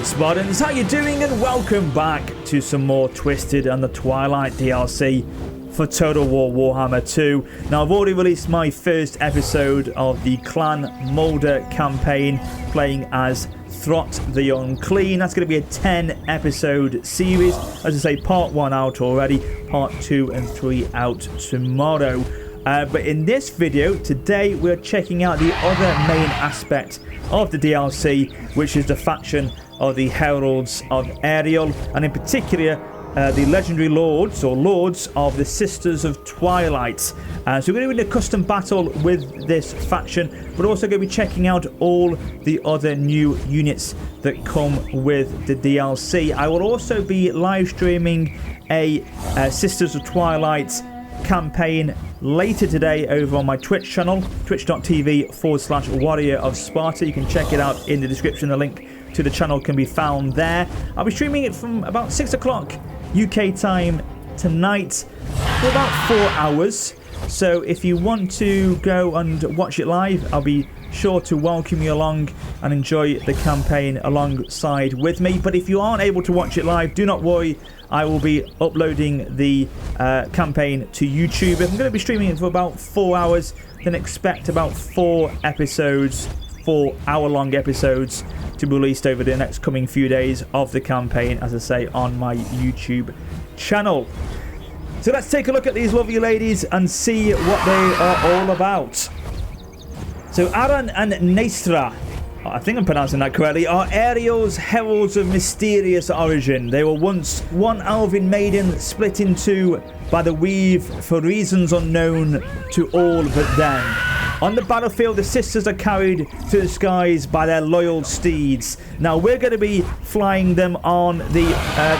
G'day Spartans, how you doing, and welcome back to some more Twisted and the Twilight DLC for Total War Warhammer 2. Now I've already released my first episode of the Clan Mulder campaign, playing as Throt the Unclean. That's going to be a 10 episode series. As I say, part 1 out already, part 2 and 3 out tomorrow. But in this video today we're checking out the other main aspect of the DLC, which is the faction of the Heralds of Ariel, and in particular the legendary lords of the Sisters of Twilight. So we're going to be in a custom battle with this faction, but also going to be checking out all the other new units that come with the DLC. I will also be live streaming a Sisters of Twilight campaign later today over on my Twitch channel, twitch.tv/Warrior of Sparta. You can check it out in the description. The link to the channel can be found there. I'll be streaming it from about 6 o'clock UK time tonight for about 4 hours. So if you want to go and watch it live, I'll be sure to welcome you along and enjoy the campaign alongside with me. But if you aren't able to watch it live, do not worry, I will be uploading the campaign to YouTube. I'm going to be streaming it for about 4 hours, then expect about 4 hour-long episodes to be released over the next coming few days of the campaign, as I say, on my YouTube channel. So let's take a look at these lovely ladies and see what they are all about. So Aran and Nestra, I think I'm pronouncing that correctly, are Ariel's heralds of mysterious origin. They were once one elven maiden split in two by the weave for reasons unknown to all but them. On the battlefield, the sisters are carried to the skies by their loyal steeds. Now we're going to be flying them on the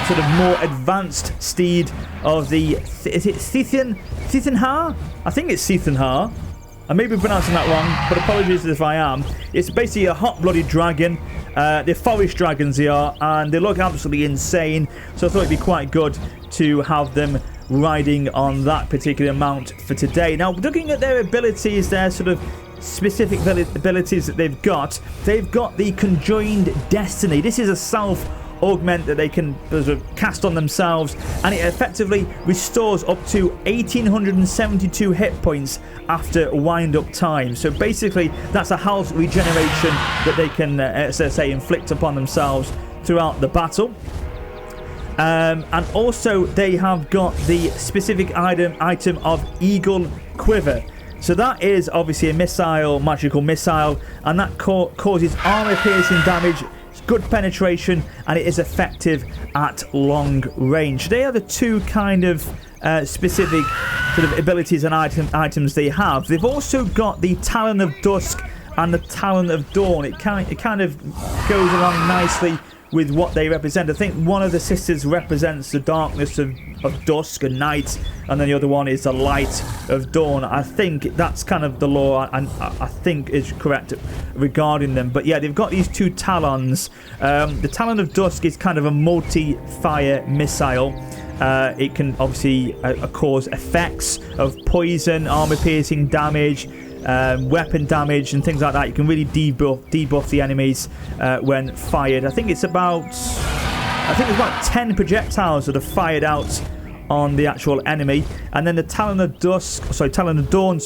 sort of more advanced steed of the, is it Sithenhar? I think it's Sithenhar. I may be pronouncing that wrong, but apologies if I am. It's basically a hot-blooded dragon. They're forest dragons, they are, and they look absolutely insane. So I thought it'd be quite good to have them riding on that particular mount for today. Now, looking at their abilities, their sort of specific abilities that they've got the Conjoined Destiny. This is a self-augment that they can sort of cast on themselves, and it effectively restores up to 1872 hit points after wind-up time. So basically, that's a health regeneration that they can, as I say, inflict upon themselves throughout the battle. And also they have got the specific item of Eagle Quiver. So that is obviously a missile, magical missile, and that causes armor-piercing damage, good penetration, and it is effective at long range. They are the two kind of specific sort of abilities and items they have. They've also got the Talon of Dusk and the Talon of Dawn. It kind of goes along nicely with what they represent. I think one of the sisters represents the darkness of dusk and night, and then the other one is the light of dawn. I think that's kind of the law, and I think is correct regarding them. But yeah, they've got these two talons. The Talon of Dusk is kind of a multi-fire missile. It can obviously cause effects of poison, armor-piercing damage, weapon damage and things like that. You can really debuff the enemies when fired. I think it's about 10 projectiles that are fired out on the actual enemy, and then the Talon of Dawn,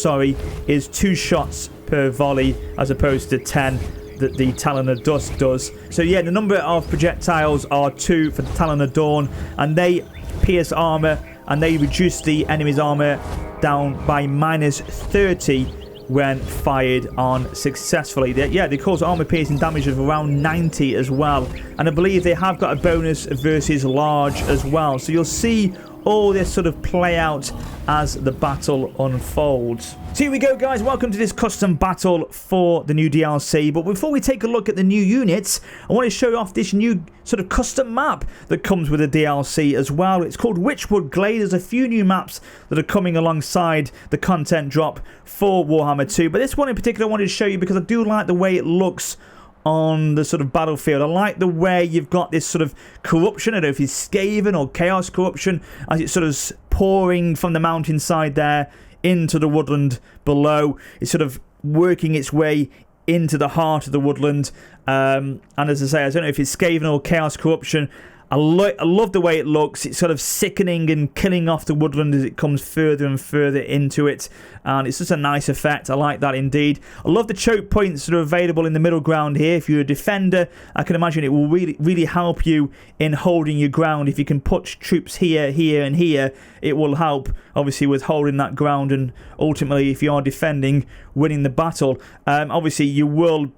is 2 shots per volley as opposed to 10 that the Talon of Dusk does. So yeah, the number of projectiles are 2 for the Talon of Dawn, and they pierce armor and they reduce the enemy's armor down by -30 when fired on successfully. They cause armor-piercing damage of around 90 as well. And I believe they have got a bonus versus large as well. So you'll see all this sort of play out as the battle unfolds. So here we go, guys. Welcome to this custom battle for the new DLC. But before we take a look at the new units, I want to show you off this new sort of custom map that comes with the DLC as well. It's called Witchwood Glade. There's a few new maps that are coming alongside the content drop for Warhammer 2. But this one in particular I wanted to show you because I do like the way it looks on the sort of battlefield. I like the way you've got this sort of corruption. I don't know if it's Skaven or Chaos Corruption, as it's sort of pouring from the mountainside there into the woodland below. It's sort of working its way into the heart of the woodland. And as I say, I don't know if it's Skaven or Chaos Corruption. I love the way it looks. It's sort of sickening and killing off the woodland as it comes further and further into it. And it's just a nice effect. I like that indeed. I love the choke points that are available in the middle ground here. If you're a defender, I can imagine it will really help you in holding your ground. If you can put troops here, here, and here, it will help, obviously, with holding that ground. And ultimately, if you are defending, winning the battle. Obviously, you will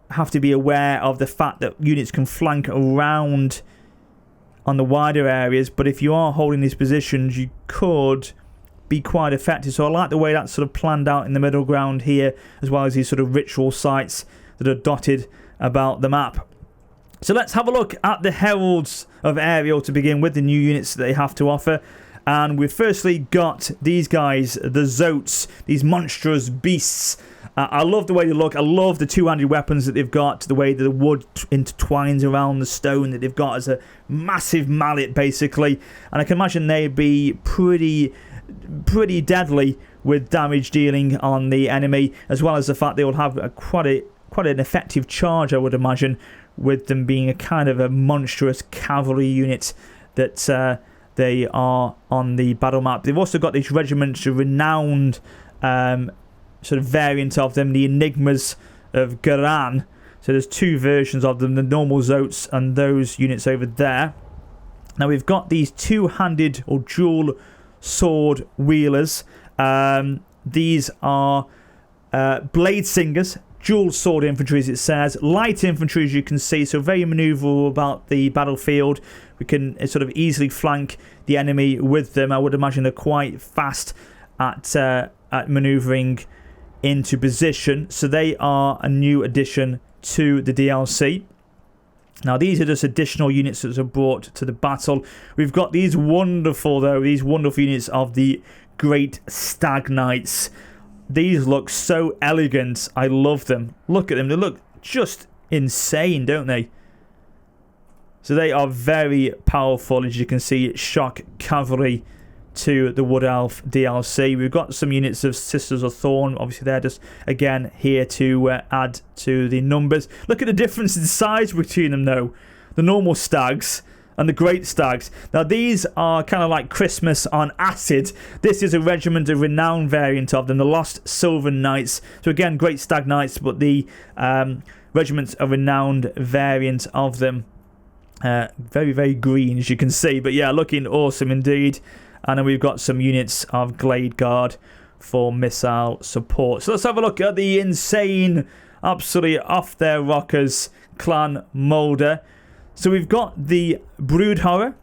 have to be aware of the fact that units can flank around on the wider areas, but if you are holding these positions, you could be quite effective. So I like the way that's sort of planned out in the middle ground here, as well as these sort of ritual sites that are dotted about the map. So let's have a look at the Heralds of Ariel to begin with, the new units that they have to offer. And we've firstly got these guys, the Zotes, these monstrous beasts. I love the way they look. I love the two-handed weapons that they've got, the way the wood intertwines around the stone that they've got as a massive mallet, basically. And I can imagine they'd be pretty deadly with damage dealing on the enemy, as well as the fact they will have quite an effective charge, I would imagine, with them being a kind of a monstrous cavalry unit that they are on the battle map. They've also got these regiments of renowned sort of variant of them, the Enigmas of Garan. So there's two versions of them, the normal Zotes and those units over there. Now we've got these two-handed or dual sword wheelers. These are blade singers, dual sword infantry, as it says. Light infantry, as you can see, so very manoeuvrable about the battlefield. We can sort of easily flank the enemy with them. I would imagine they're quite fast at manoeuvring into position. So they are a new addition to the DLC. Now these are just additional units that are brought to the battle. We've got these wonderful units of the Great Stag Knights. These look so elegant. I love them. Look at them. They look just insane, don't they? So they are very powerful, as you can see. Shock cavalry to the Wood Elf DLC. We've got some units of Sisters of Thorn. Obviously they're just again here to add to the numbers. Look at the difference in size between them though. The normal stags and the great stags. Now these are kind of like Christmas on acid. This is a regiment of renowned variant of them, the Lost Sylvan Knights. So again, great stag knights, but the regiment of renowned variant of them. Very, very green, as you can see. But yeah, looking awesome indeed. And then we've got some units of Glade Guard for missile support. So let's have a look at the insane, absolutely off their rockers Clan Moulder. So we've got the Brood Horror,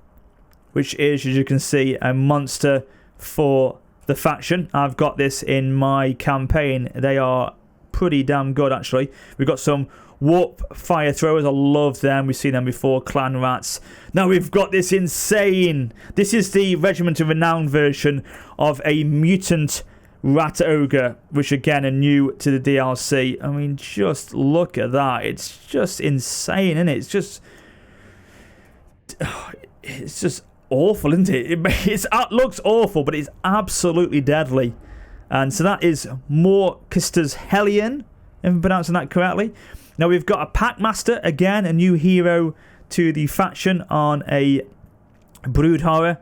which is, as you can see, a monster for the faction. I've got this in my campaign. They are pretty damn good, actually. We've got some Warp Fire Throwers. I love them. We've seen them before. Clan Rats. Now we've got this insane. This is the Regiment of Renown version of a Mutant Rat Ogre, which again are new to the DLC. I mean, just look at that. It's just insane, isn't it? It's just awful, isn't it? It looks awful, but it's absolutely deadly. And so that is Morkister's Hellion, if I'm pronouncing that correctly. Now we've got a Packmaster, again, a new hero to the faction on a Brood Horror.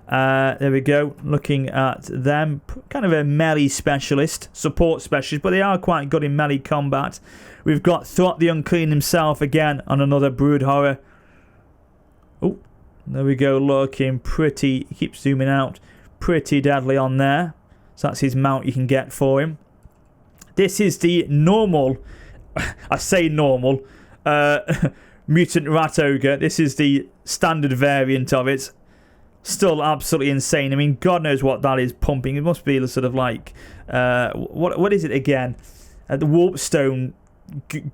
There we go, looking at them. Kind of a melee specialist, support specialist, but they are quite good in melee combat. We've got Throt the Unclean himself, again, on another Brood Horror. Oh, there we go, looking pretty, he keeps zooming out, pretty deadly on there. So that's his mount you can get for him. This is the normal, I say normal, Mutant Rat Ogre. This is the standard variant of it. Still absolutely insane. I mean, God knows what that is pumping. It must be sort of like, what is it again? The Warpstone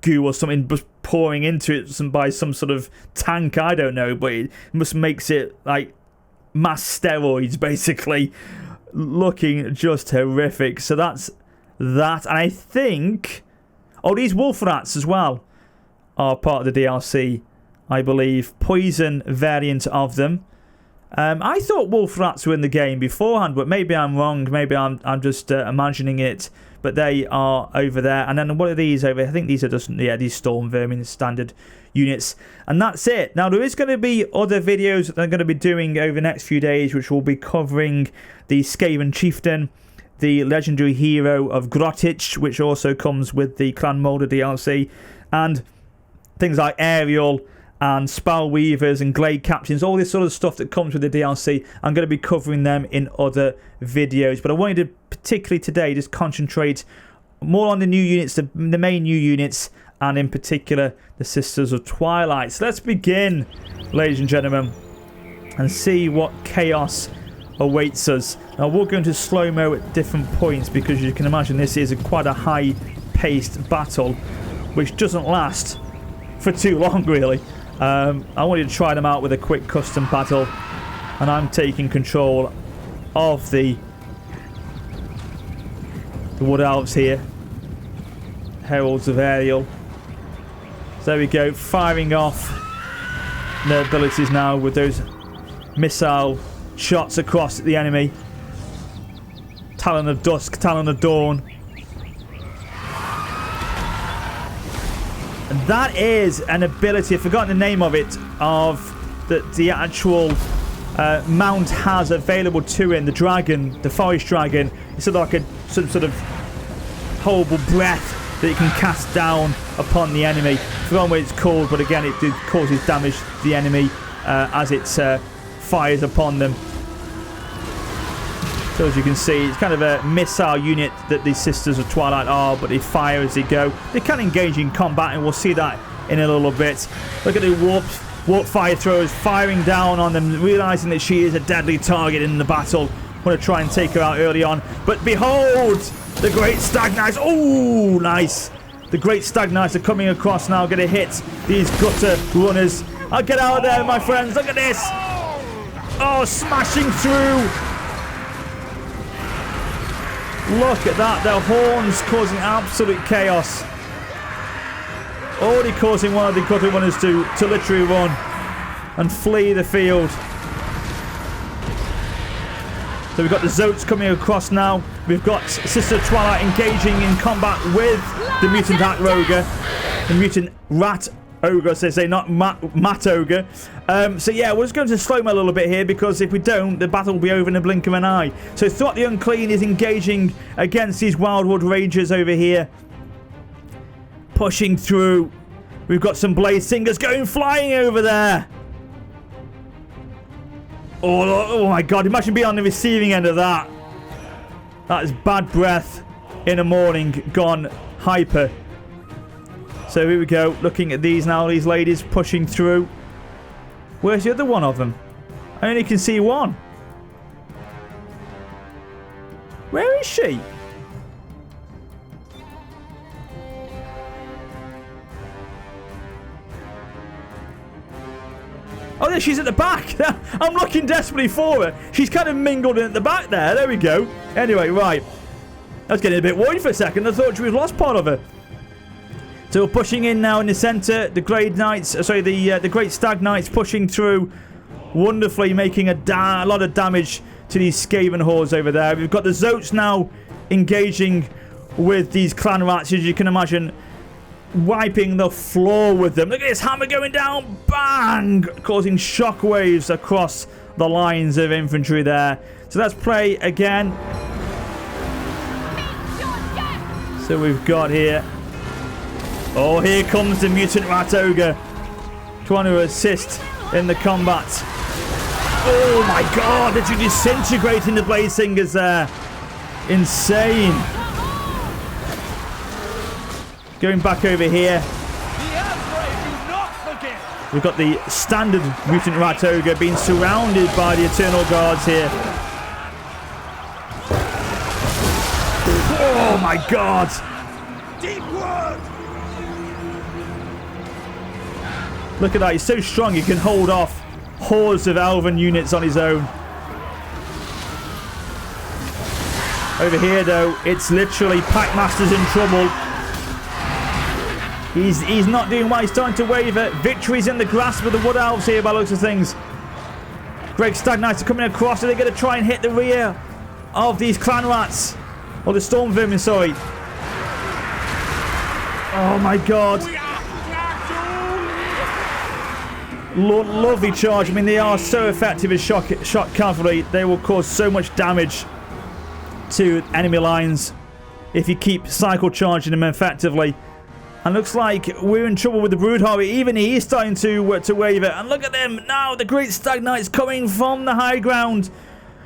goo or something just pouring into it by some sort of tank, I don't know. But it must makes it like mass steroids, basically. Looking just horrific. So that's that. And I think... Oh, these Wolf Rats as well are part of the DLC, I believe. Poison variant of them. I thought wolf rats were in the game beforehand, but maybe I'm wrong. Maybe I'm just imagining it. But they are over there. And then what are these over? I think these are just, yeah, these storm vermin standard units. And that's it. Now, there is going to be other videos that I'm going to be doing over the next few days, which will be covering the Skaven Chieftain, the legendary hero of Grotich, which also comes with the Clan Molder DLC, and things like Ariel and Spell Weavers and Glade Captains, all this sort of stuff that comes with the DLC. I'm going to be covering them in other videos. But I wanted to particularly today just concentrate more on the new units, the main new units, and in particular the Sisters of Twilight. So let's begin, ladies and gentlemen, and see what chaos awaits us. Now we'll go into slow-mo at different points because you can imagine this is quite a high-paced battle which doesn't last for too long, really. I wanted to try them out with a quick custom battle, and I'm taking control of the Wood Elves here, Heralds of Ariel. So there we go, firing off their abilities now with those missile shots across the enemy. Talon of Dusk, Talon of Dawn. And that is an ability, I've forgotten the name of it, of the actual mount has available to him, the dragon, the forest dragon. It's sort of like some sort of horrible breath that it can cast down upon the enemy. I forgot what it's called, but again, it causes damage to the enemy as it fires upon them. So as you can see, it's kind of a missile unit that the Sisters of Twilight are, but they fire as they go. They can engage in combat, and we'll see that in a little bit. Look at the warp fire throwers firing down on them, realizing that she is a deadly target in the battle. Want to try and take her out early on, but behold, the Great Stag Knights. Oh, nice. The Great Stag Knights are coming across now, going to hit these gutter runners. I'll get out of there, my friends. Look at this. Oh, smashing through. Look at that. Their horns causing absolute chaos. Already causing one of the gutter runners to literally run and flee the field. So we've got the Zotes coming across now. We've got Sister Twilight engaging in combat with the Mutant Rat Ogre. The Mutant Rat Ogre, so they say, not Mat Ogre. So yeah, we're just going to slow-mo a little bit here, because if we don't, the battle will be over in the blink of an eye. So Thought the Unclean is engaging against these Wildwood Rangers over here. Pushing through. We've got some Blade Singers going flying over there. Oh my god, imagine being on the receiving end of that. That is bad breath in the morning gone hyper. So here we go, looking at these now, these ladies pushing through. Where's the other one of them? I only can see one. Where is she? Oh, there, she's at the back. I'm looking desperately for her. She's kind of mingled in at the back there. There we go. Anyway, right. I was getting a bit worried for a second. I thought we lost part of her. So we're pushing in now in the centre. The Great Knights, the Great Stag Knights pushing through wonderfully, making a lot of damage to these Skaven hordes over there. We've got the Zotes now engaging with these clan rats, as you can imagine, wiping the floor with them. Look at this hammer going down, bang, causing shockwaves across the lines of infantry there. So let's play again. So we've got here, oh, here comes the Mutant Rat Ogre trying to assist in the combat. Oh my god, they're disintegrating the Blade Singers there. Insane. Going back over here, we've got the standard Mutant Rat Ogre being surrounded by the Eternal Guards here. Oh my god! Deep word. Look at that, he's so strong he can hold off hordes of elven units on his own. Over here though, it's literally Packmaster's in trouble. He's not doing well. He's starting to waver. Victory's in the grasp of the Wood Elves here by looks of things. Great Stag Knights are coming across. Are they going to try and hit the rear of these clan rats? Or the storm vermin, sorry. Oh my god. Lovely charge. I mean, they are so effective as shock cavalry. They will cause so much damage to enemy lines if you keep cycle charging them effectively. And looks like we're in trouble with the Broodhammer. Even he is starting to waver. And look at them now. The Great Stag Knights coming from the high ground.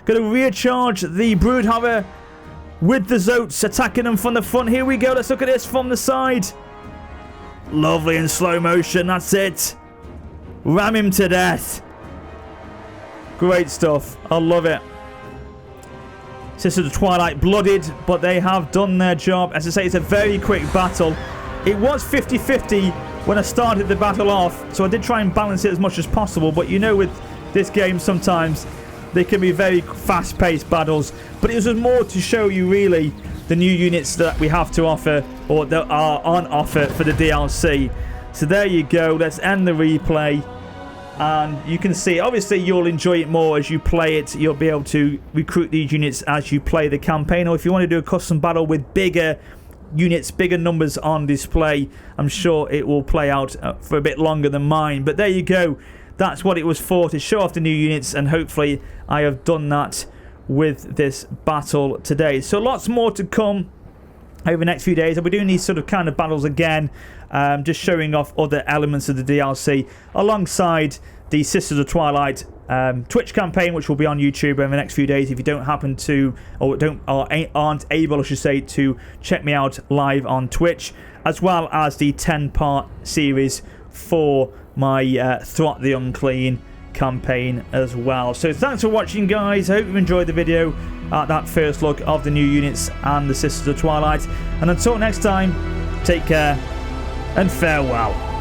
Going to recharge the Broodhammer with the Zoats, attacking them from the front. Here we go. Let's look at this from the side. Lovely in slow motion. That's it. Ram him to death. Great stuff. I love it. Sisters of the Twilight blooded, but they have done their job. As I say, it's a very quick battle. It was 50-50 when I started the battle off, so I did try and balance it as much as possible. But you know, with this game, sometimes they can be very fast-paced battles. But it was more to show you, really, the new units that we have to offer, or that are on offer for the DLC. So there you go. Let's end the replay. And you can see, obviously, you'll enjoy it more as you play it. You'll be able to recruit these units as you play the campaign. Or if you want to do a custom battle with bigger units, bigger numbers on display, I'm sure it will play out for a bit longer than mine. But there you go. That's what it was for, to show off the new units. And hopefully I have done that with this battle today. So lots more to come over the next few days. I'll be doing these sort of kind of battles again, just showing off other elements of the DLC alongside the Sisters of Twilight Twitch campaign, which will be on YouTube over the next few days. If you don't happen to, or aren't able, I should say, to check me out live on Twitch, as well as the 10-part series for my Throt the Unclean campaign as well. So thanks for watching, guys. I hope you enjoyed the video at that first look of the new units and the Sisters of Twilight. And until next time, take care and farewell.